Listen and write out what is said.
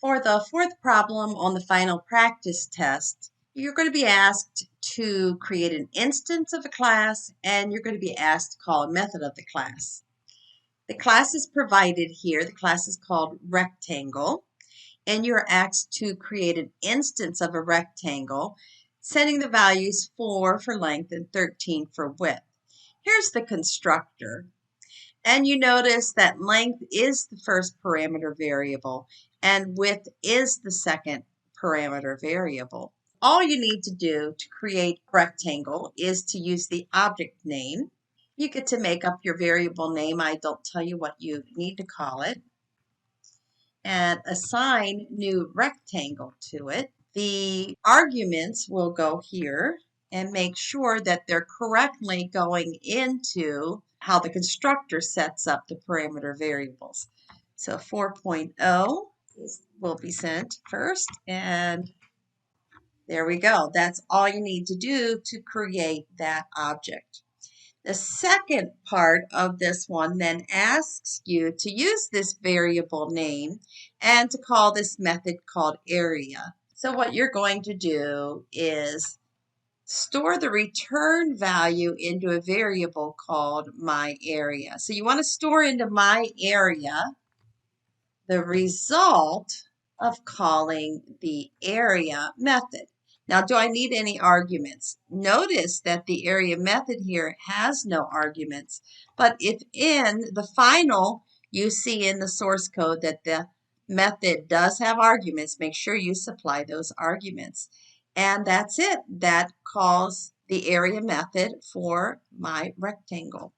For the fourth problem on the final practice test, you're going to be asked to create an instance of a class, and you're going to be asked to call a method of the class. The class is provided here. The class is called Rectangle, and you're asked to create an instance of a rectangle, setting the values 4 for length and 13 for width. Here's the constructor. And you notice that length is the first parameter variable and width is the second parameter variable. All you need to do to create a rectangle is to use the object name. You get to make up your variable name. I don't tell you what you need to call it. And assign new rectangle to it. The arguments will go here and make sure that they're correctly going into how the constructor sets up the parameter variables. So 4.0 will be sent first, and there we go. That's all you need to do to create that object. The second part of this one then asks you to use this variable name and to call this method called area. So what you're going to do is store the return value into a variable called myArea. So you want to store into myArea the result of calling the area method. Now, do I need any arguments? Notice that the area method here has no arguments, but if in the final you see in the source code that the method does have arguments, make sure you supply those arguments. And that's it. That calls the area method for my rectangle.